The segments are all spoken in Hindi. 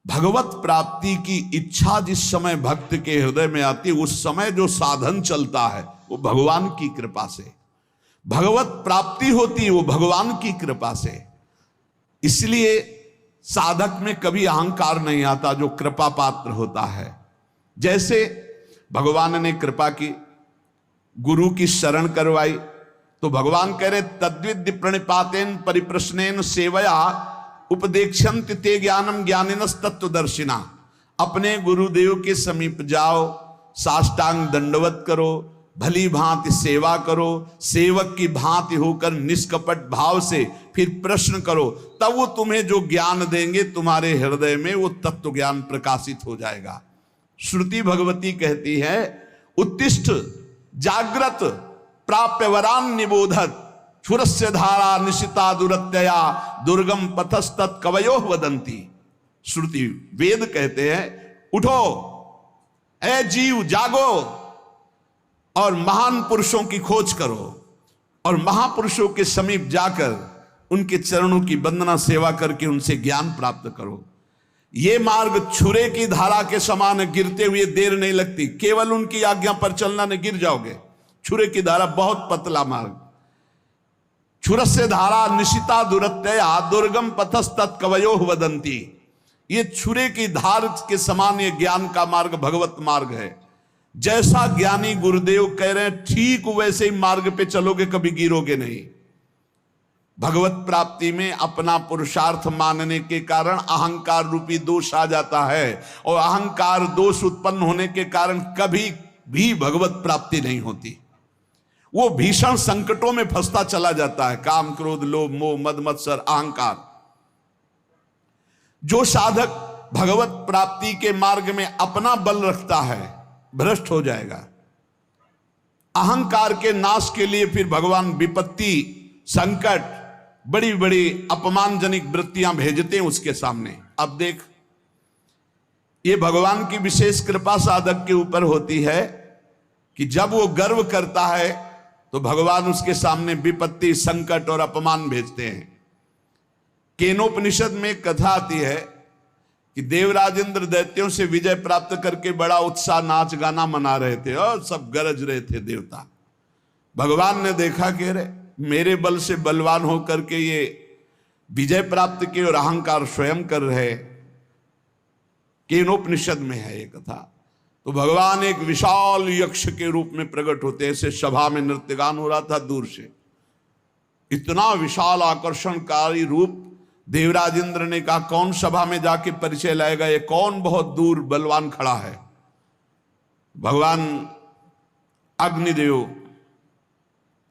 भगवत प्राप्ति की इच्छा जिस समय भक्त के हृदय में आती है, उस समय जो साधन चलता है वो भगवान की कृपा से, भगवत प्राप्ति होती है वो भगवान की कृपा से। इसलिए साधक में कभी अहंकार नहीं आता जो कृपा पात्र होता है। जैसे भगवान ने कृपा की, गुरु की शरण करवाई, तो भगवान कह रहे तद्विद्य प्रणिपातेन परिप्रश्नेन सेवया उपदेक्षन्त ते ज्ञानम ज्ञानिनस तत्वदर्शिना। अपने गुरुदेव के समीप जाओ, साष्टांग दंडवत करो, भली भांति सेवा करो, सेवक की भांति होकर निष्कपट भाव से फिर प्रश्न करो, तब वो तुम्हें जो ज्ञान देंगे तुम्हारे हृदय में वो तत्व ज्ञान प्रकाशित हो जाएगा। श्रुति भगवती कहती है उत्तिष्ठ जागृत प्राप्य वरान निबोधत क्षुरस्य धारा निशिता दुरत्यया दुर्गम पथस्तत् कवयो वदंती। श्रुति वेद कहते हैं उठो ए जीव, जागो और महान पुरुषों की खोज करो और महापुरुषों के समीप जाकर उनके चरणों की वंदना सेवा करके उनसे ज्ञान प्राप्त करो। ये मार्ग छुरे की धारा के समान गिरते हुए देर नहीं लगती, केवल उनकी आज्ञा पर चलना नहीं गिर जाओगे। छुरे की धारा बहुत पतला मार्ग, छुरस्य धारा निशिता दुरत्यया दुर्गम पथस्तत् कवयो वदंती। ये छुरे की धार के समान ये ज्ञान का मार्ग भगवत मार्ग है। जैसा ज्ञानी गुरुदेव कह रहे हैं ठीक वैसे ही मार्ग पे चलोगे, कभी गिरोगे नहीं। भगवत प्राप्ति में अपना पुरुषार्थ मानने के कारण अहंकार रूपी दोष आ जाता है और अहंकार दोष उत्पन्न होने के कारण कभी भी भगवत प्राप्ति नहीं होती। वो भीषण संकटों में फंसता चला जाता है, काम क्रोध लोभ मोह मद मत्सर अहंकार। जो साधक भगवत प्राप्ति के मार्ग में अपना बल रखता है भ्रष्ट हो जाएगा। अहंकार के नाश के लिए फिर भगवान विपत्ति संकट बड़ी बड़ी अपमानजनक वृत्तियां भेजते हैं उसके सामने। अब देख, ये भगवान की विशेष कृपा साधक के ऊपर होती है कि जब वो गर्व करता है तो भगवान उसके सामने विपत्ति संकट और अपमान भेजते हैं। केनोपनिषद में एक कथा आती है कि देवराजेंद्र दैत्यों से विजय प्राप्त करके बड़ा उत्साह नाच गाना मना रहे थे और सब गरज रहे थे देवता। भगवान ने देखा कि अरे मेरे बल से बलवान होकर के ये विजय प्राप्त किए और अहंकार स्वयं कर रहे। केनोपनिषद में है ये कथा। तो भगवान एक विशाल यक्ष के रूप में प्रकट होते हैं। ऐसे सभा में नृत्य गान हो रहा था, दूर से इतना विशाल आकर्षणकारी रूप। देवराजेंद्र ने कहा कौन सभा में जाके परिचय लाएगा, ये कौन बहुत दूर बलवान खड़ा है। भगवान अग्निदेव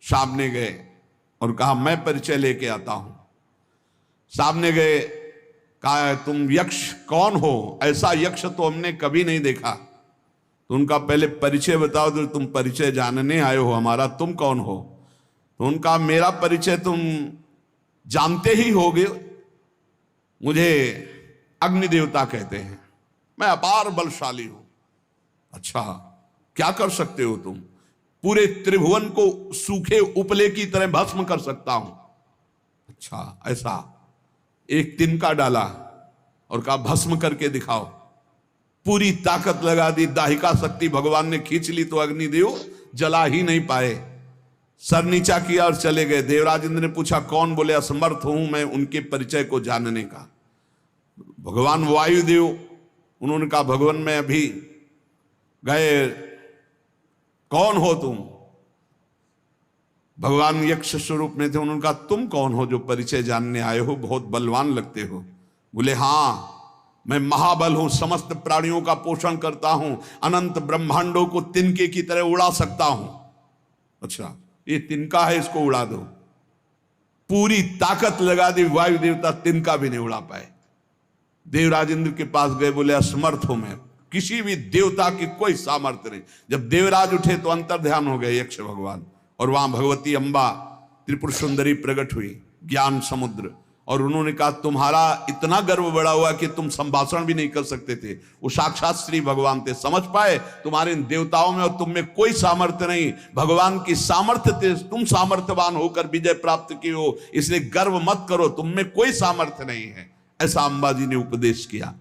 सामने गए और कहा मैं परिचय लेके आता हूं। सामने गए, कहा तुम यक्ष कौन हो, ऐसा यक्ष तो हमने कभी नहीं देखा, तो उनका पहले परिचय बताओ। तो तुम परिचय जानने आए हो हमारा, तुम कौन हो? तो उनका मेरा परिचय तुम जानते ही होगे, मुझे अग्नि देवता कहते हैं, मैं अपार बलशाली हूं। अच्छा, क्या कर सकते हो तुम? पूरे त्रिभुवन को सूखे उपले की तरह भस्म कर सकता हूं। अच्छा ऐसा? एक तिनका डाला और कहा भस्म करके दिखाओ। पूरी ताकत लगा दी, दाहिका शक्ति भगवान ने खींच ली तो अग्निदेव जला ही नहीं पाए। सर नीचा किया और चले गए। देवराजेंद्र ने पूछा कौन? बोले असमर्थ हूं मैं उनके परिचय को जानने का। भगवान वायुदेव, उन्होंने कहा भगवान मैं अभी गए, कौन हो तुम? भगवान यक्ष स्वरूप में थे। उन्होंने कहा तुम कौन हो जो परिचय जानने आए हो, बहुत बलवान लगते हो। बोले हाँ मैं महाबल हूं, समस्त प्राणियों का पोषण करता हूं, अनंत ब्रह्मांडों को तिनके की तरह उड़ा सकता हूं। अच्छा ये तिनका है, इसको उड़ा दो। पूरी ताकत लगा दी, वायु देवता तिनका भी नहीं उड़ा पाए। देवराजेंद्र के पास गए, बोले असमर्थ हूं मैं, किसी भी देवता की कोई सामर्थ्य नहीं। जब देवराज उठे तो अंतर ध्यान हो गए यक्ष भगवान, और वहां भगवती अंबा त्रिपुर सुंदरी प्रकट हुई, ज्ञान समुद्र। और उन्होंने कहा तुम्हारा इतना गर्व बड़ा हुआ कि तुम संभाषण भी नहीं कर सकते थे। वो साक्षात श्री भगवान थे, समझ पाए तुम्हारे इन देवताओं में और तुम में कोई सामर्थ्य नहीं, भगवान की सामर्थ्य थे, तुम सामर्थ्यवान होकर विजय प्राप्त की हो, इसलिए गर्व मत करो, तुम में कोई सामर्थ्य नहीं है। ऐसा अंबाजी ने उपदेश किया।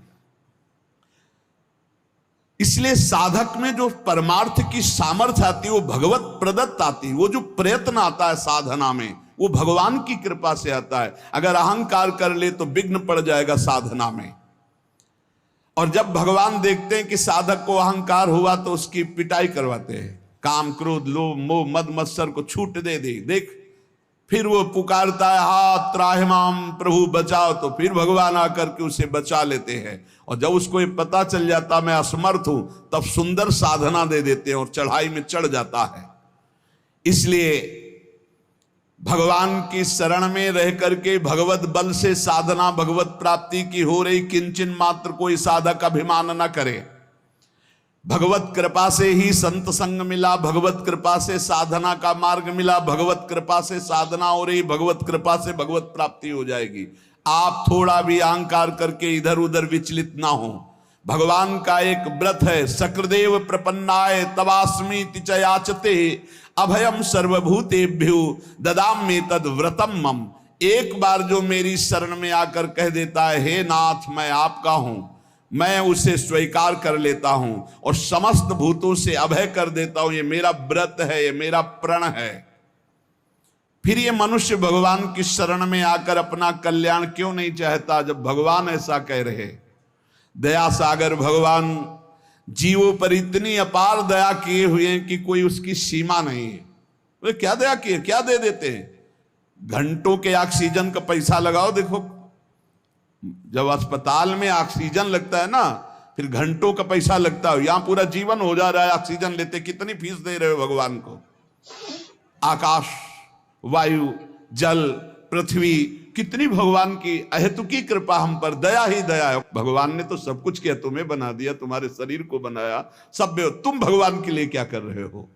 इसलिए साधक में जो परमार्थ की सामर्थ्य आती है वो भगवत प्रदत्त आती है। वो जो प्रयत्न आता है साधना में वो भगवान की कृपा से आता है। अगर अहंकार कर ले तो विघ्न पड़ जाएगा साधना में। और जब भगवान देखते हैं कि साधक को अहंकार हुआ तो उसकी पिटाई करवाते हैं। काम क्रोध लोभ मोह मद मत्सर को छूट दे देख, फिर वो पुकारता है हाथ त्राहिमाम प्रभु बचाओ, तो फिर भगवान आकर के उसे बचा लेते हैं। और जब उसको ये पता चल जाता मैं असमर्थ हूं तब सुंदर साधना दे देते हैं और चढ़ाई में चढ़ जाता है। इसलिए भगवान की शरण में रह करके भगवत बल से साधना भगवत प्राप्ति की हो रही, किंचन मात्र कोई साधक अभिमान न करे। भगवत कृपा से ही संत संग मिला, भगवत कृपा से साधना का मार्ग मिला, भगवत कृपा से साधना हो रही, भगवत कृपा से भगवत प्राप्ति हो जाएगी। आप थोड़ा भी अहंकार करके इधर उधर विचलित ना हो। भगवान का एक व्रत है, शक्रदेव प्रपन्नाय तवास्मीति च याचते अभयम सर्वभूतेभ्यो ददाम्ये तद व्रतम मम। एक बार जो मेरी शरण में आकर कह देता है हे नाथ मैं आपका हूं, मैं उसे स्वीकार कर लेता हूं और समस्त भूतों से अभय कर देता हूं। ये मेरा व्रत है, ये मेरा प्रण है। फिर ये मनुष्य भगवान की शरण में आकर अपना कल्याण क्यों नहीं चाहता जब भगवान ऐसा कह रहे। दया सागर भगवान जीवों पर इतनी अपार दया किए हुए हैं कि कोई उसकी सीमा नहीं है। वे क्या दया किए, क्या दे देते हैं। घंटों के ऑक्सीजन का पैसा लगाओ, देखो जब अस्पताल में ऑक्सीजन लगता है ना फिर घंटों का पैसा लगता है। यहां पूरा जीवन हो जा रहा है ऑक्सीजन लेते, कितनी फीस दे रहे हो भगवान को। आकाश वायु जल पृथ्वी, कितनी भगवान की अहेतुकी कृपा हम पर, दया ही दया है। भगवान ने तो सब कुछ किया, तुम्हें बना दिया, तुम्हारे शरीर को बनाया, सब तुम भगवान के लिए क्या कर रहे हो।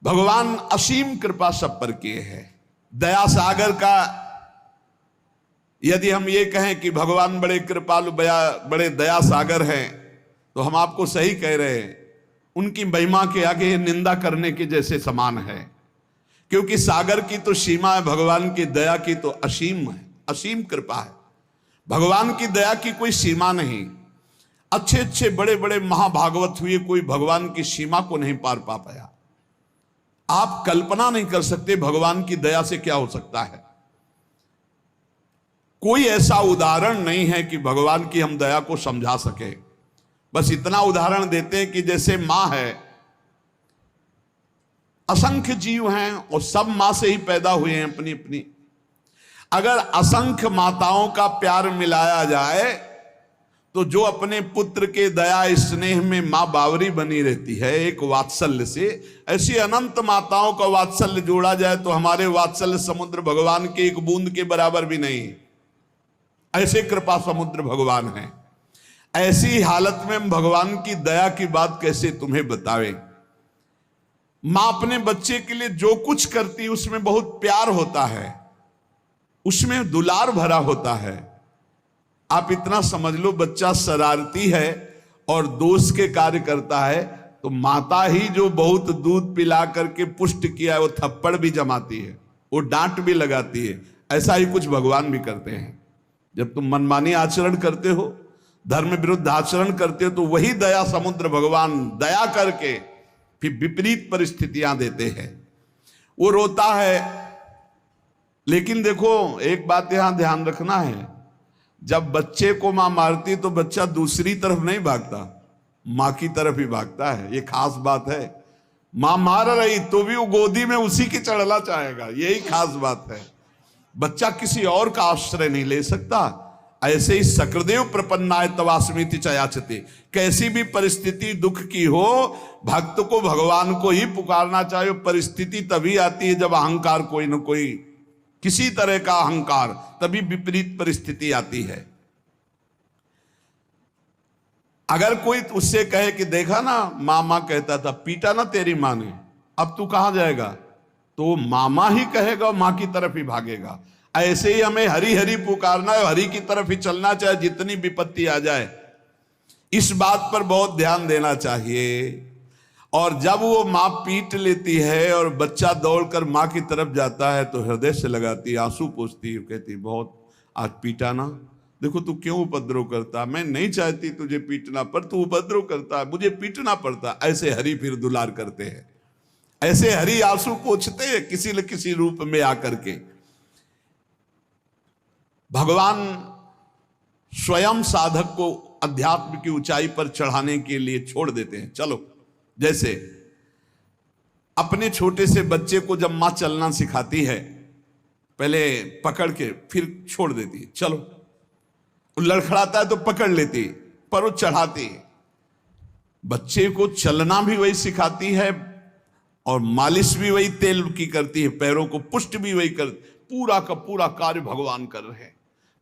भगवान असीम कृपा सब पर किए है। दया सागर का यदि हम ये कहें कि भगवान बड़े कृपालु बड़े दया सागर हैं तो हम आपको सही कह रहे हैं। उनकी महिमा के आगे निंदा करने के जैसे समान है, क्योंकि सागर की तो सीमा है, भगवान की दया की तो असीम है, असीम कृपा है। भगवान की दया की कोई सीमा नहीं। अच्छे अच्छे बड़े बड़े महाभागवत हुए, कोई भगवान की सीमा को नहीं पार पा पाया। आप कल्पना नहीं कर सकते भगवान की दया से क्या हो सकता है। कोई ऐसा उदाहरण नहीं है कि भगवान की हम दया को समझा सके। बस इतना उदाहरण देते हैं कि जैसे मां है, असंख्य जीव हैं और सब मां से ही पैदा हुए हैं अपनी अपनी। अगर असंख्य माताओं का प्यार मिलाया जाए तो जो अपने पुत्र के दया स्नेह में मां बावरी बनी रहती है एक वात्सल्य से, ऐसी अनंत माताओं का वात्सल्य जोड़ा जाए तो हमारे वात्सल्य समुद्र भगवान के एक बूंद के बराबर भी नहीं। ऐसे कृपा समुद्र भगवान है। ऐसी हालत में हम भगवान की दया की बात कैसे तुम्हें बतावें। मां अपने बच्चे के लिए जो कुछ करती है उसमें बहुत प्यार होता है, उसमें दुलार भरा होता है। आप इतना समझ लो, बच्चा शरारती है और दोष के कार्य करता है तो माता ही जो बहुत दूध पिला करके पुष्ट किया है वो थप्पड़ भी जमाती है, वो डांट भी लगाती है। ऐसा ही कुछ भगवान भी करते हैं। जब तुम मनमानी आचरण करते हो, धर्म विरुद्ध आचरण करते हो, तो वही दया समुद्र भगवान दया करके फिर विपरीत परिस्थितियां देते हैं। वो रोता है, लेकिन देखो एक बात यहां ध्यान रखना है, जब बच्चे को मां मारती तो बच्चा दूसरी तरफ नहीं भागता, मां की तरफ ही भागता है। ये खास बात है। मां मार रही तो भी वो गोदी में उसी की चढ़ना चाहेगा, यही खास बात है। बच्चा किसी और का आश्रय नहीं ले सकता। ऐसे ही शक्रदेव प्रपन्नाय तवास्मीति च याचते। कैसी भी परिस्थिति दुख की हो, भक्त को भगवान को ही पुकारना चाहिए। परिस्थिति तभी आती है जब अहंकार कोई न कोई, किसी तरह का अहंकार, तभी विपरीत परिस्थिति आती है। अगर कोई उससे कहे कि देखा ना मामा कहता था, पीटा ना तेरी मां ने, अब तू कहां जाएगा, तो मामा ही कहेगा, मां की तरफ ही भागेगा। ऐसे ही हमें हरि हरि पुकारना है, हरि की तरफ ही चलना चाहिए जितनी विपत्ति आ जाए। इस बात पर बहुत ध्यान देना चाहिए। और जब वो मां पीट लेती है और बच्चा दौड़कर मां की तरफ जाता है तो हृदय से लगाती, आंसू पोंछती, कहती बहुत आज पीटा ना, देखो तू क्यों उपद्रव करता, मैं नहीं चाहती तुझे पीटना पर तू उपद्रव करता, मुझे पीटना पड़ता। ऐसे हरि फिर दुलार करते हैं, ऐसे हरि आंसू पोंछते हैं किसी न किसी रूप में आकर के। भगवान स्वयं साधक को अध्यात्म की ऊंचाई पर चढ़ाने के लिए छोड़ देते हैं। चलो, जैसे अपने छोटे से बच्चे को जब मां चलना सिखाती है, पहले पकड़ के फिर छोड़ देती है, चलो। वो लड़खड़ाता है तो पकड़ लेती, पर वो चढ़ाती है। बच्चे को चलना भी वही सिखाती है और मालिश भी वही तेल की करती है, पैरों को पुष्ट भी वही कर, पूरा का पूरा कार्य भगवान कर रहे हैं।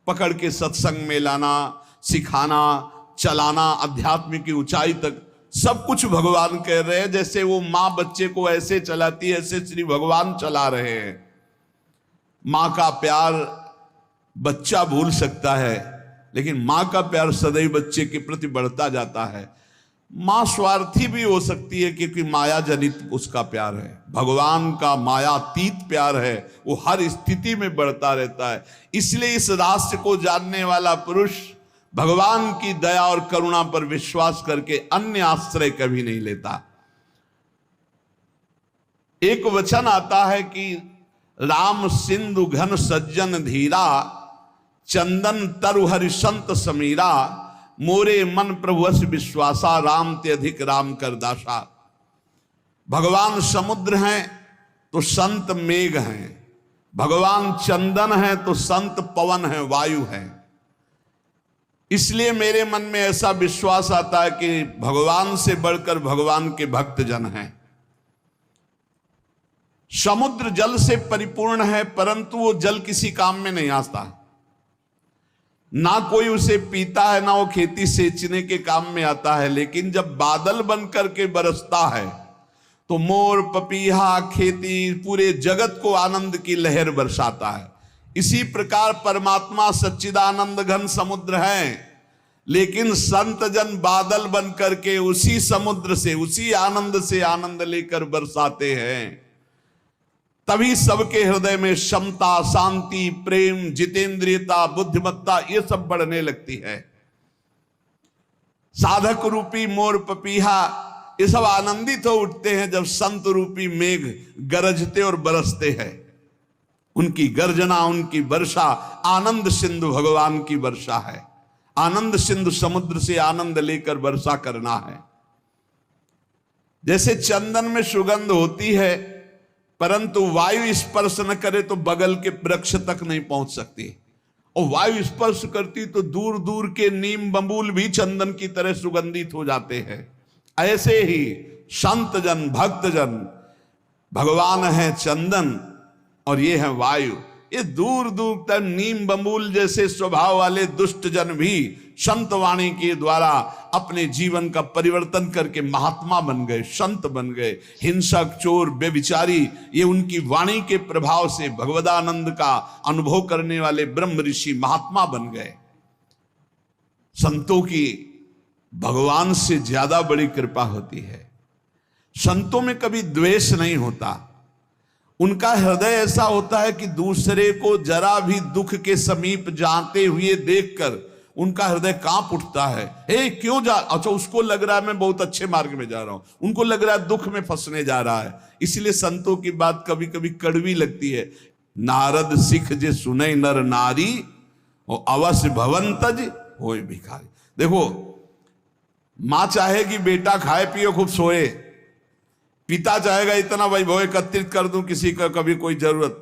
पकड़ के सत्संग में लाना, सिखाना, चलाना, अध्यात्म की ऊंचाई तक सब कुछ भगवान कह रहे हैं। जैसे वो मां बच्चे को ऐसे चलाती है, ऐसे श्री भगवान चला रहे हैं। मां का प्यार बच्चा भूल सकता है, लेकिन मां का प्यार सदैव बच्चे के प्रति बढ़ता जाता है। मां स्वार्थी भी हो सकती है क्योंकि माया जनित उसका प्यार है। भगवान का मायातीत प्यार है, वो हर स्थिति में बढ़ता रहता है। इसलिए इस रहस्य को जानने वाला पुरुष भगवान की दया और करुणा पर विश्वास करके अन्य आश्रय कभी नहीं लेता। एक वचन आता है कि राम सिंधु घन सज्जन धीरा, चंदन तरु हरि संत समीरा, मोरे मन प्रभु अस विश्वासा, राम ते अधिक राम कर दासा। भगवान समुद्र हैं तो संत मेघ हैं, भगवान चंदन हैं तो संत पवन हैं, वायु हैं। इसलिए मेरे मन में ऐसा विश्वास आता है कि भगवान से बढ़कर भगवान के भक्त जन हैं। समुद्र जल से परिपूर्ण है, परंतु वो जल किसी काम में नहीं आता, ना कोई उसे पीता है, ना वो खेती सींचने के काम में आता है। लेकिन जब बादल बनकर के बरसता है तो मोर, पपीहा, खेती, पूरे जगत को आनंद की लहर बरसाता है। इसी प्रकार परमात्मा सच्चिदानंद घन समुद्र है, लेकिन संत जन बादल बनकर के उसी समुद्र से, उसी आनंद से आनंद लेकर बरसाते हैं। तभी सबके हृदय में क्षमता, शांति, प्रेम, जितेंद्रियता, बुद्धिमत्ता ये सब बढ़ने लगती है। साधक रूपी मोर, पपीहा ये सब आनंदित हो उठते हैं जब संत रूपी मेघ गरजते और बरसते हैं। उनकी गर्जना, उनकी वर्षा आनंद सिंधु भगवान की वर्षा है। आनंद सिंधु समुद्र से आनंद लेकर वर्षा करना है। जैसे चंदन में सुगंध होती है, परंतु वायु स्पर्श न करे तो बगल के वृक्ष तक नहीं पहुंच सकती, और वायु स्पर्श करती तो दूर दूर के नीम बबूल भी चंदन की तरह सुगंधित हो जाते हैं। ऐसे ही संत जन, भक्त जन, भगवान है चंदन और ये है वायु। ये दूर दूर तक नीम बबूल जैसे स्वभाव वाले दुष्ट जन भी संत वाणी के द्वारा अपने जीवन का परिवर्तन करके महात्मा बन गए, संत बन गए। हिंसक, चोर, बेविचारी ये उनकी वाणी के प्रभाव से भगवदानंद का अनुभव करने वाले ब्रह्म ऋषि महात्मा बन गए। संतों की भगवान से ज्यादा बड़ी कृपा होती है। संतों में कभी द्वेष नहीं होता। उनका हृदय ऐसा होता है कि दूसरे को जरा भी दुख के समीप जाते हुए देखकर उनका हृदय कांप उठता है। हे क्यों जा, अच्छा उसको लग रहा है मैं बहुत अच्छे मार्ग में जा रहा हूं, उनको लग रहा है दुख में फंसने जा रहा है। इसलिए संतों की बात कभी कभी कड़वी लगती है। नारद सिख जे सुने नर नारी, और अवश्य भवंतज होए भिखारी। देखो, मां चाहेगी बेटा खाए पिए खूब सोए, पिता चाहेगा इतना वैभव एकत्रित कर दूं किसी का कभी कोई जरूरत,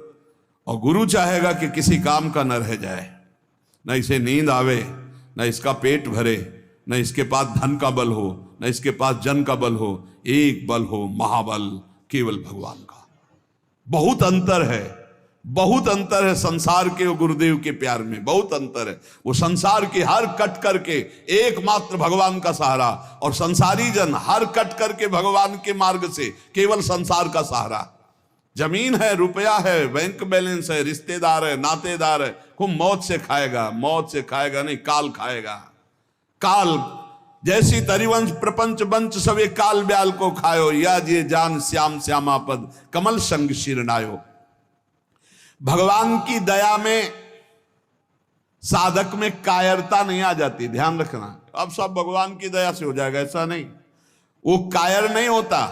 और गुरु चाहेगा कि किसी काम का न रह जाए, न इसे नींद आवे, न इसका पेट भरे, न इसके पास धन का बल हो, न इसके पास जन का बल हो। एक बल हो महाबल, केवल भगवान का। बहुत अंतर है, बहुत अंतर है संसार के और गुरुदेव के प्यार में, बहुत अंतर है। वो संसार के हर कट करके एकमात्र भगवान का सहारा, और संसारी जन हर कट करके भगवान के मार्ग से केवल संसार का सहारा। जमीन है, रुपया है, बैंक बैलेंस है, रिश्तेदार है, नातेदार है, खूब मौत से खाएगा, मौत से खाएगा नहीं, काल खाएगा। काल जैसी तरिवंश प्रपंच बंच सवे काल ब्याल को खायो, या जे जान श्याम श्यामा पद कमल संग शिरनायो। भगवान की दया में साधक में कायरता नहीं आ जाती, ध्यान रखना। अब सब भगवान की दया से हो जाएगा ऐसा नहीं, वो कायर नहीं होता,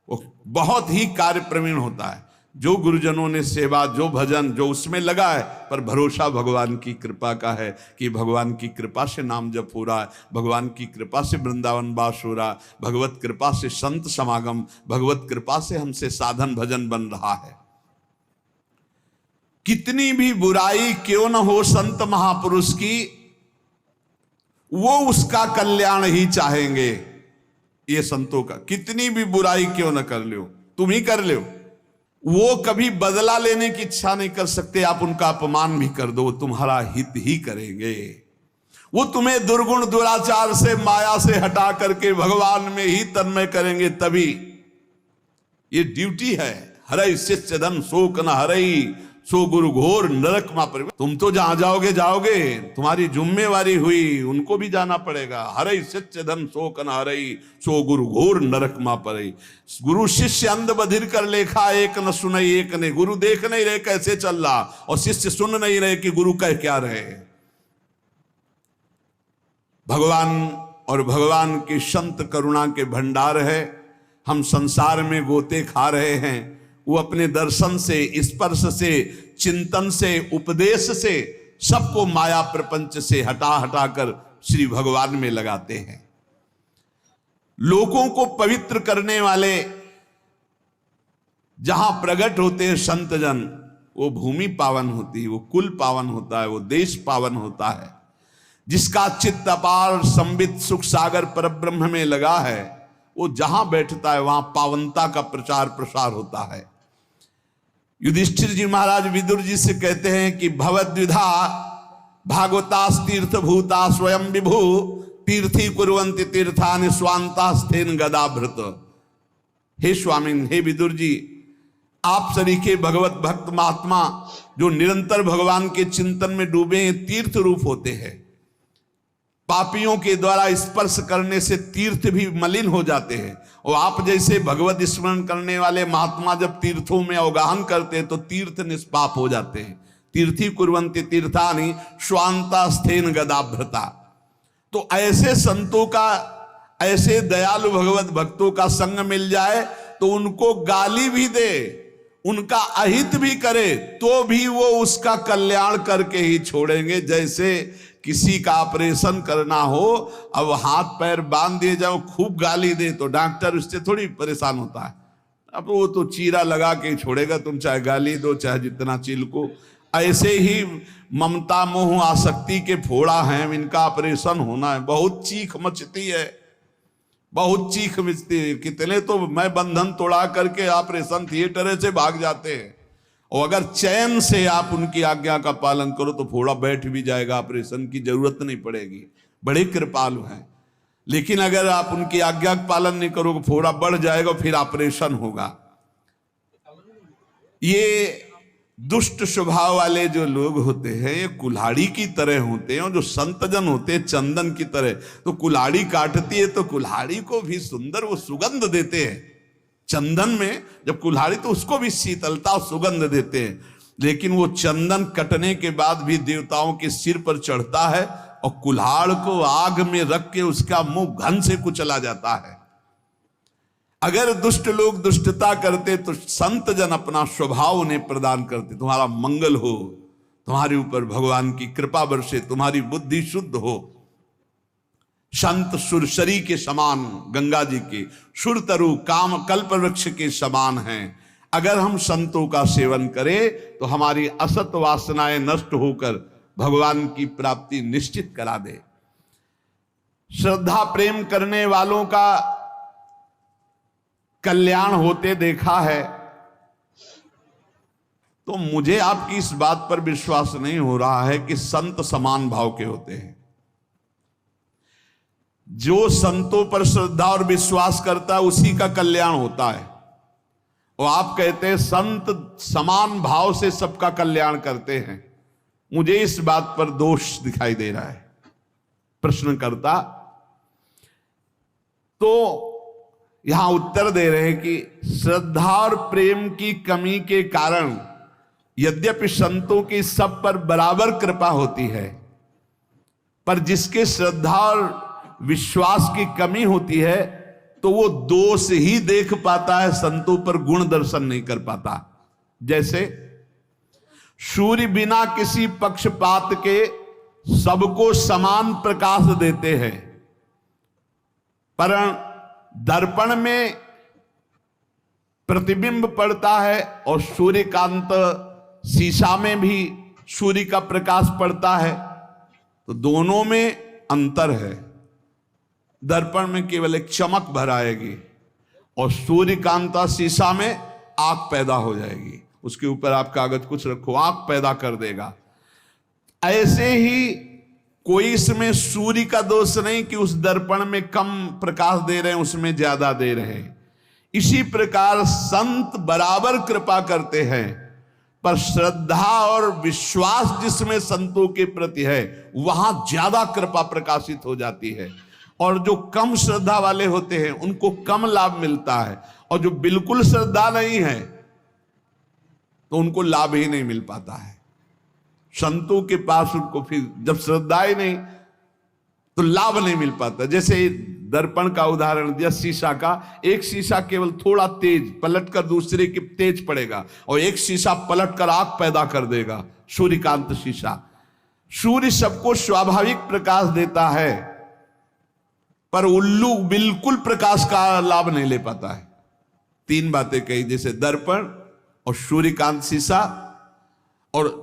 वो बहुत ही कार्य प्रवीण होता है। जो गुरुजनों ने सेवा, जो भजन, जो उसमें लगा है, पर भरोसा भगवान की कृपा का है कि भगवान की कृपा से नाम जप हो रहा है, भगवान की कृपा से वृंदावन वास हो रहा, भगवत कृपा से संत समागम, भगवत कृपा से हमसे साधन भजन बन रहा है। कितनी भी बुराई क्यों न हो संत महापुरुष की, वो उसका कल्याण ही चाहेंगे। ये संतों का, कितनी भी बुराई क्यों न कर लो, तुम ही कर लो, वो कभी बदला लेने की इच्छा नहीं कर सकते। आप उनका अपमान भी कर दो, तुम्हारा हित ही करेंगे। वो तुम्हें दुर्गुण दुराचार से, माया से हटा करके भगवान में ही तन्मय करेंगे, तभी। ये ड्यूटी है। हरई शिष्य धन शोक न हरई, सो गुरु घोर नरक मा पर। तुम तो जहां जाओगे जाओगे, तुम्हारी जिम्मेवारी हुई, उनको भी जाना पड़ेगा। हरई शिष्य धन शोक न हरई, सो गुरु घोर नरक मा पर। गुरु शिष्य अंध बधिर कर लेखा, एक न सुनई एक ने। गुरु देख नहीं रहे कैसे चल रहा, और शिष्य सुन नहीं रहे कि गुरु कह क्या रहे। भगवान और भगवान के संत करुणा के भंडार है। हम संसार में गोते खा रहे हैं, वो अपने दर्शन से, स्पर्श से, चिंतन से, उपदेश से सबको माया प्रपंच से हटा हटा कर श्री भगवान में लगाते हैं। लोगों को पवित्र करने वाले जहां प्रकट होते हैं संत जन, वो भूमि पावन होती है, वो कुल पावन होता है, वो देश पावन होता है। जिसका चित्त अपार संबित सुख सागर परब्रह्म में लगा है, वो जहां बैठता है वहां पावनता का प्रचार प्रसार होता है। युधिष्ठिर जी महाराज विदुर जी से कहते हैं कि भवद्विधा भागवतास तीर्थ भूता स्वयं विभु, तीर्थी कुर्वन्ति तीर्थानि स्वांतास्थेन गदाभृत। हे स्वामी, हे विदुर जी, आप सरीखे भगवत भक्त महात्मा जो निरंतर भगवान के चिंतन में डूबे हैं, तीर्थ रूप होते हैं। पापियों के द्वारा स्पर्श करने से तीर्थ भी मलिन हो जाते हैं, और आप जैसे भगवत स्मरण करने वाले महात्मा जब तीर्थों में अवगाहन करते हैं तो तीर्थ निष्पाप हो जाते हैं। तीर्थी कुर्वन्ति तीर्थानि स्वांतास्थेन गदाभृता। तो ऐसे संतों का, ऐसे दयालु भगवत भक्तों का संग मिल जाए तो उनको गाली भी दे, उनका अहित भी करे, तो भी वो उसका कल्याण करके ही छोड़ेंगे। जैसे किसी का ऑपरेशन करना हो, अब हाथ पैर बांध दिए जाओ, खूब गाली दे तो डॉक्टर उससे थोड़ी परेशान होता है। अब वो तो चीरा लगा के ही छोड़ेगा, तुम चाहे गाली दो चाहे जितना चिल्को। ऐसे ही ममता मोह आसक्ति के फोड़ा हैं, इनका ऑपरेशन होना है, बहुत चीख मचती है, बहुत चीख मचती है। कितने तो मैं बंधन तोड़ा करके ऑपरेशन थिएटर से भाग जाते हैं, और अगर चैन से आप उनकी आज्ञा का पालन करो तो फोड़ा बैठ भी जाएगा, ऑपरेशन की जरूरत नहीं पड़ेगी। बड़े कृपालु हैं। लेकिन अगर आप उनकी आज्ञा का पालन नहीं करोगे, फोड़ा बढ़ जाएगा, फिर ऑपरेशन होगा। ये दुष्ट स्वभाव वाले जो लोग होते हैं, ये कुल्हाड़ी की तरह होते हैं, और जो संतजन होते हैं चंदन की तरह। तो कुल्हाड़ी काटती है तो कुल्हाड़ी को भी सुंदर वो सुगंध देते हैं। चंदन में जब कुल्हाड़ी, तो उसको भी शीतलता और सुगंध देते हैं। लेकिन वो चंदन कटने के बाद भी देवताओं के सिर पर चढ़ता है, और कुल्हाड़ को आग में रख के उसका मुंह घन से कुचला जाता है। अगर दुष्ट लोग दुष्टता करते तो संत जन अपना स्वभाव उन्हें प्रदान करते। तुम्हारा मंगल हो, तुम्हारे ऊपर भगवान की कृपा बरसे, तुम्हारी बुद्धि शुद्ध हो। संत सुरसरी के समान, गंगा जी के सुरतरु काम कल्प वृक्ष के समान हैं। अगर हम संतों का सेवन करें तो हमारी असत वासनाएं नष्ट होकर भगवान की प्राप्ति निश्चित करा दे। श्रद्धा प्रेम करने वालों का कल्याण होते देखा है, तो मुझे आपकी इस बात पर विश्वास नहीं हो रहा है कि संत समान भाव के होते हैं। जो संतों पर श्रद्धा और विश्वास करता है उसी का कल्याण होता है। और आप कहते हैं संत समान भाव से सबका कल्याण करते हैं। मुझे इस बात पर दोष दिखाई दे रहा है। प्रश्नकर्ता तो यहां उत्तर दे रहे हैं कि श्रद्धा और प्रेम की कमी के कारण यद्यपि संतों की सब पर बराबर कृपा होती है, पर जिसके श्रद्धा और विश्वास की कमी होती है तो वो दोष ही देख पाता है, संतों पर गुण दर्शन नहीं कर पाता। जैसे सूर्य बिना किसी पक्षपात के सबको समान प्रकाश देते हैं, पर दर्पण में प्रतिबिंब पड़ता है और सूर्यकांत शीशा में भी सूर्य का प्रकाश पड़ता है, तो दोनों में अंतर है। दर्पण में केवल एक चमक भर आएगी और सूर्यकांता शीशा में आग पैदा हो जाएगी। उसके ऊपर आप कागज कुछ रखो, आग पैदा कर देगा। ऐसे ही कोई इसमें सूर्य का दोष नहीं कि उस दर्पण में कम प्रकाश दे रहे हैं, उसमें ज्यादा दे रहे हैं। इसी प्रकार संत बराबर कृपा करते हैं, पर श्रद्धा और विश्वास जिसमें संतों के प्रति है वहां ज्यादा कृपा प्रकाशित हो जाती है, और जो कम श्रद्धा वाले होते हैं उनको कम लाभ मिलता है, और जो बिल्कुल श्रद्धा नहीं है तो उनको लाभ ही नहीं मिल पाता है। संतों के पास उनको फिर जब श्रद्धा ही नहीं तो लाभ नहीं मिल पाता। जैसे दर्पण का उदाहरण दिया, शीशा का, एक शीशा केवल थोड़ा तेज पलटकर दूसरे के तेज पड़ेगा, और एक शीशा पलटकर आग पैदा कर देगा, सूर्यकांत शीशा। सूर्य सबको स्वाभाविक प्रकाश देता है, पर उल्लू बिल्कुल प्रकाश का लाभ नहीं ले पाता है। तीन बातें कही, जैसे दर्पण और सूर्यकांत शीशा और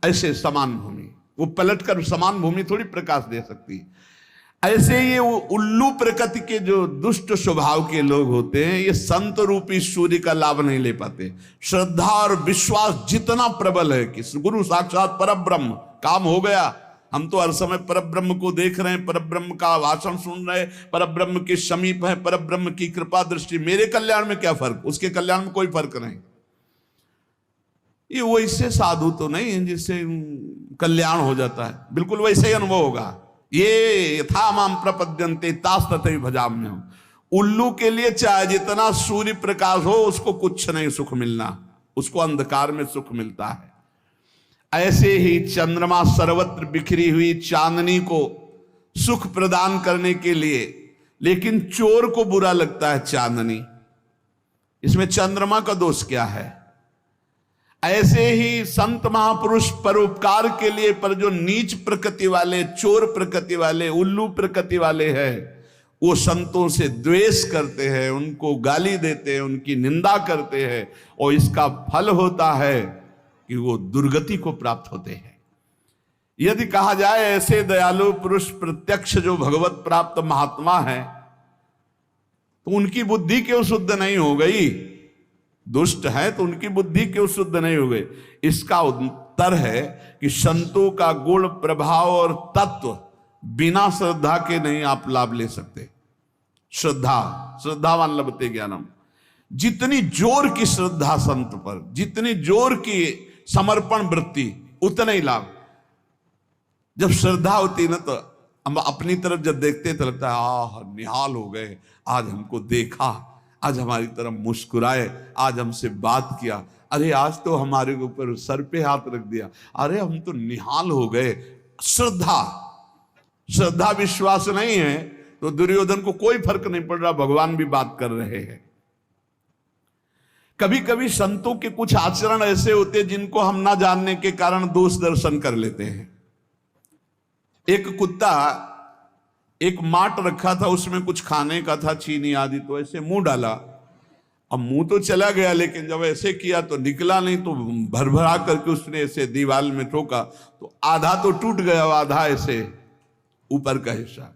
ऐसे समान भूमि, वो पलटकर समान भूमि थोड़ी प्रकाश दे सकती है। ऐसे ये उल्लू प्रकृति के जो दुष्ट स्वभाव के लोग होते हैं, ये संत रूपी सूर्य का लाभ नहीं ले पाते। श्रद्धा और विश्वास जितना प्रबल है कि गुरु साक्षात परब्रह्म, काम हो गया, हम तो हर समय परब्रह्म को देख रहे हैं, परब्रह्म का भाषण सुन रहे हैं, परब्रह्म के समीप है, परब्रह्म की कृपा दृष्टि, मेरे कल्याण में क्या फर्क, उसके कल्याण में कोई फर्क नहीं। ये वैसे साधु तो नहीं है जिससे कल्याण हो जाता है, बिल्कुल वैसे ही अनुभव होगा। ये यथा माम प्रपद्यन्ते तास तथैव भजाम्यहम्। उल्लू के लिए चाहे जितना सूर्य प्रकाश हो उसको कुछ नहीं सुख मिलना, उसको अंधकार में सुख मिलता है। ऐसे ही चंद्रमा सर्वत्र बिखरी हुई चांदनी को सुख प्रदान करने के लिए, लेकिन चोर को बुरा लगता है चांदनी, इसमें चंद्रमा का दोष क्या है? ऐसे ही संत महापुरुष परोपकार के लिए, पर जो नीच प्रकृति वाले, चोर प्रकृति वाले, उल्लू प्रकृति वाले हैं, वो संतों से द्वेष करते हैं, उनको गाली देते हैं, उनकी निंदा करते हैं, और इसका फल होता है कि वो दुर्गति को प्राप्त होते हैं। यदि कहा जाए ऐसे दयालु पुरुष प्रत्यक्ष जो भगवत प्राप्त महात्मा है, तो उनकी बुद्धि क्यों शुद्ध नहीं हो गई? दुष्ट है तो उनकी बुद्धि क्यों शुद्ध नहीं हो गई? इसका उत्तर है कि संतों का गुण, प्रभाव और तत्व बिना श्रद्धा के नहीं आप लाभ ले सकते। श्रद्धावान लभते ज्ञानम, जितनी जोर की श्रद्धा संत पर, जितनी जोर की समर्पण वृत्ति, उतना ही लाभ। जब श्रद्धा होती ना तो हम अपनी तरफ जब देखते तो लगता है आह निहाल हो गए, आज हमको देखा, आज हमारी तरफ मुस्कुराए, आज हमसे बात किया, अरे आज तो हमारे ऊपर सर पे हाथ रख दिया, अरे हम तो निहाल हो गए। श्रद्धा विश्वास नहीं है तो दुर्योधन को कोई फर्क नहीं पड़ रहा, भगवान भी बात कर रहे हैं। कभी कभी संतों के कुछ आचरण ऐसे होते हैं जिनको हम ना जानने के कारण दोष दर्शन कर लेते हैं। एक कुत्ता एक माट रखा था, उसमें कुछ खाने का था, चीनी आदि, तो ऐसे मुंह डाला, अब मुंह तो चला गया, लेकिन जब ऐसे किया तो निकला नहीं, तो भरभरा करके उसने ऐसे दीवार में ठोका तो आधा तो टूट गया, आधा ऐसे ऊपर का हिस्सा।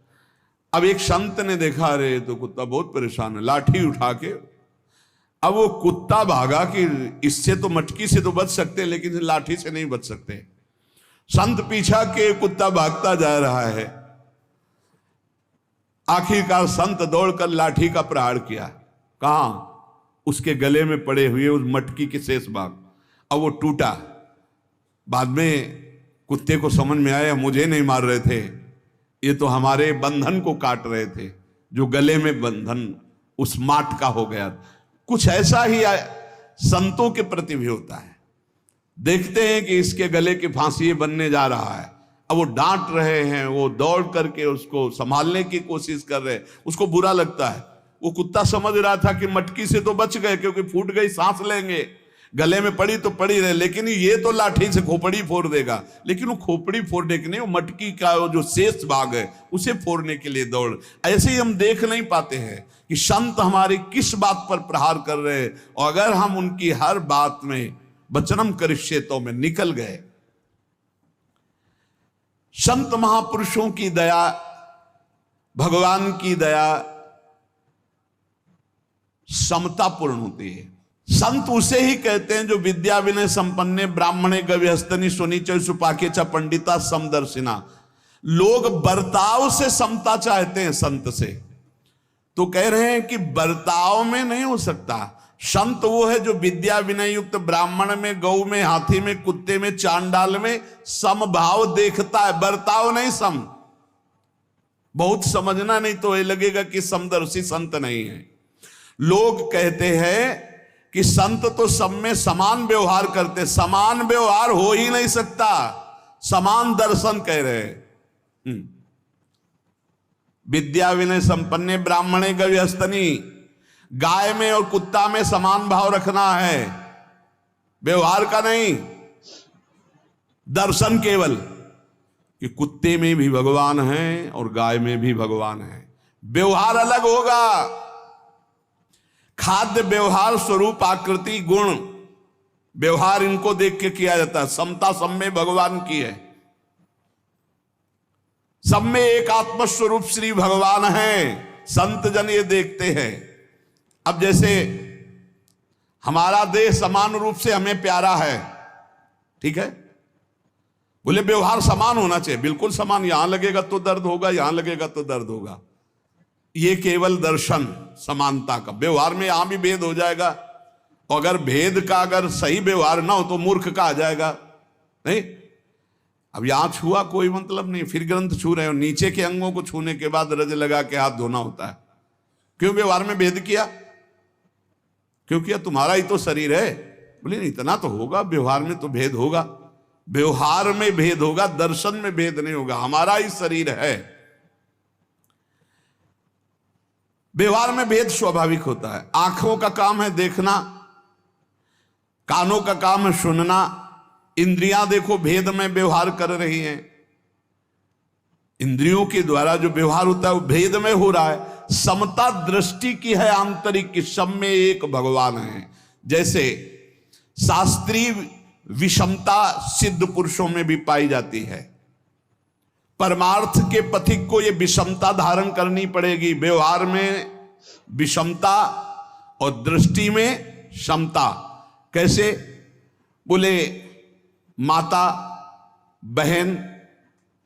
अब एक संत ने देखा, अरे तो कुत्ता बहुत परेशान है, लाठी उठा के, अब वो कुत्ता भागा कि इससे तो मटकी से तो बच सकते लेकिन लाठी से नहीं बच सकते। संत पीछा के कुत्ता भागता जा रहा है, आखिरकार संत दौड़कर लाठी का प्रहार किया, कहां? उसके गले में पड़े हुए उस मटकी के शेष भाग। अब वो टूटा। बाद में कुत्ते को समझ में आया मुझे नहीं मार रहे थे, ये तो हमारे बंधन को काट रहे थे, जो गले में बंधन उस माट का हो गया। कुछ ऐसा ही संतों के प्रति भी होता है। देखते हैं कि इसके गले की फांसी बनने जा रहा है। अब वो डांट रहे हैं, वो दौड़ करके उसको संभालने की कोशिश कर रहे हैं, उसको बुरा लगता है। वो कुत्ता समझ रहा था कि मटकी से तो बच गए, क्योंकि फूट गई सांस लेंगे, गले में पड़ी तो पड़ी रहे, लेकिन ये तो लाठी से खोपड़ी फोड़ देगा। लेकिन वो खोपड़ी फोड़ने के नहीं, वो मटकी का वो जो शेष भाग है उसे फोड़ने के लिए दौड़। ऐसे ही हम देख नहीं पाते हैं कि संत हमारी किस बात पर प्रहार कर रहे हैं, और अगर हम उनकी हर बात में वचनम करिष्येतो में निकल गए। संत महापुरुषों की दया, भगवान की दया समतापूर्ण होती है। संत उसे ही कहते हैं जो विद्या विनय संपन्ने ब्राह्मणे गव्यस्तनी सुनीच सुपाके च पंडिता समदर्शिना। लोग बर्ताव से समता चाहते हैं संत से, तो कह रहे हैं कि बर्ताव में नहीं हो सकता। संत वो है जो विद्या विनय युक्त ब्राह्मण में, गौ में, हाथी में, कुत्ते में, चांडाल में समभाव देखता है, बर्ताव नहीं सम। बहुत समझना नहीं तो ये लगेगा कि समदर्शी संत नहीं है। लोग कहते हैं कि संत तो सब में समान व्यवहार करते, समान व्यवहार हो ही नहीं सकता, समान दर्शन कह रहे हैं। विद्या विनय संपन्ने ब्राह्मणे गव्यस्तनी, गाय में और कुत्ता में समान भाव रखना है, व्यवहार का नहीं, दर्शन केवल, कि कुत्ते में भी भगवान है और गाय में भी भगवान है। व्यवहार अलग होगा, खाद्य व्यवहार स्वरूप आकृति गुण व्यवहार इनको देख के किया जाता है। समता सब में भगवान की है, सब में एक आत्म स्वरूप श्री भगवान है, संत जन ये देखते हैं। अब जैसे हमारा देह समान रूप से हमें प्यारा है, ठीक है, बोले व्यवहार समान होना चाहिए, बिल्कुल समान, यहां लगेगा तो दर्द होगा, यहां लगेगा तो दर्द होगा। ये केवल दर्शन समानता का, व्यवहार में यहां भी भेद हो जाएगा। अगर भेद का अगर सही व्यवहार ना हो तो मूर्ख का आ जाएगा। नहीं, अब यहां छुआ कोई मतलब नहीं, फिर ग्रंथ छू रहे हो, नीचे के अंगों को छूने के बाद रज लगा के हाथ धोना होता है। क्यों व्यवहार में भेद किया? क्यों किया? तुम्हारा ही तो शरीर है। बोले नहीं, इतना तो होगा, व्यवहार में तो भेद होगा, व्यवहार में भेद होगा, दर्शन में भेद नहीं होगा, हमारा ही शरीर है। व्यवहार में भेद स्वाभाविक होता है। आंखों का काम है देखना, कानों का काम है सुनना, इंद्रियां देखो भेद में व्यवहार कर रही हैं। इंद्रियों के द्वारा जो व्यवहार होता है वो भेद में हो रहा है। समता दृष्टि की है आंतरिक, की सब में एक भगवान है। जैसे शास्त्रीय विषमता सिद्ध पुरुषों में भी पाई जाती है, परमार्थ के पथिक को ये विषमता धारण करनी पड़ेगी। व्यवहार में विषमता और दृष्टि में समता। कैसे? बोले माता, बहन,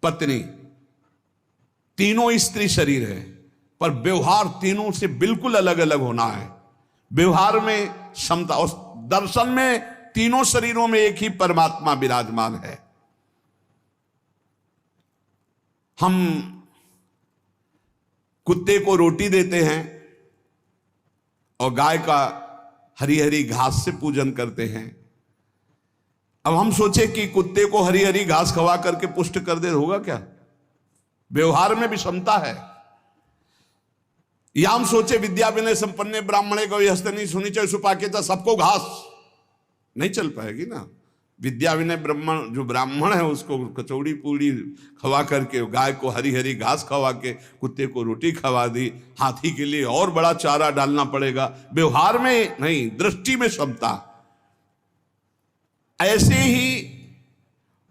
पत्नी, तीनों स्त्री शरीर है, पर व्यवहार तीनों से बिल्कुल अलग अलग होना है। व्यवहार में समता और दर्शन में तीनों शरीरों में एक ही परमात्मा विराजमान है। हम कुत्ते को रोटी देते हैं और गाय का हरी हरी घास से पूजन करते हैं। अब हम सोचे कि कुत्ते को हरी हरी घास खवा करके पुष्ट कर दे, होगा क्या? व्यवहार में भी क्षमता है। या हम सोचे विद्या विनय संपन्ने ब्राह्मणे गव्यस्तनी सुनीच सुपाके च, सबको घास नहीं चल पाएगी ना। विद्या विनय ब्राह्मण जो ब्राह्मण है उसको कचौड़ी पूड़ी खवा करके, गाय को हरी हरी घास खवा के, कुत्ते को रोटी खवा दी, हाथी के लिए और बड़ा चारा डालना पड़ेगा। व्यवहार में नहीं, दृष्टि में क्षमता। ऐसे ही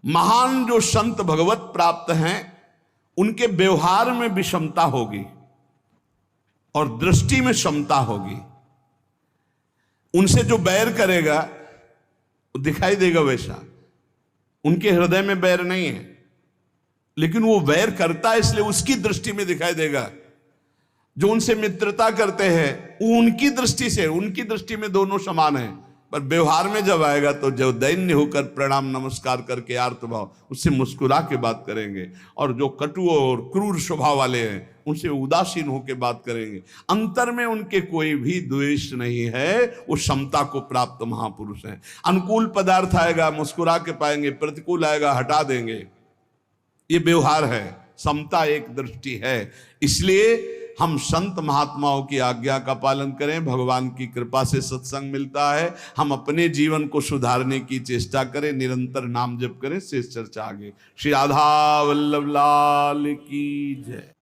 महान जो संत भगवत प्राप्त हैं उनके व्यवहार में विषमता होगी और दृष्टि में क्षमता होगी। उनसे जो बैर करेगा दिखाई देगा वैसा, उनके हृदय में बैर नहीं है, लेकिन वो बैर करता है इसलिए उसकी दृष्टि में दिखाई देगा। जो उनसे मित्रता करते हैं वो उनकी दृष्टि से, उनकी दृष्टि में दोनों समान है, पर व्यवहार में जब आएगा तो जो दैन्य होकर प्रणाम नमस्कार करके आर्तभाव उससे मुस्कुरा के बात करेंगे, और जो कटु और क्रूर स्वभाव वाले हैं उनसे उदासीन होकर बात करेंगे। अंतर में उनके कोई भी द्वेष नहीं है, वो समता को प्राप्त महापुरुष हैं। अनुकूल पदार्थ आएगा मुस्कुरा के पाएंगे, प्रतिकूल आएगा हटा देंगे, ये व्यवहार है। समता एक दृष्टि है। इसलिए हम संत महात्माओं की आज्ञा का पालन करें, भगवान की कृपा से सत्संग मिलता है। हम अपने जीवन को सुधारने की चेष्टा करें, निरंतर नाम जप करें। शेष चर्चा आगे। श्री राधा वल्लभ लाल की जय।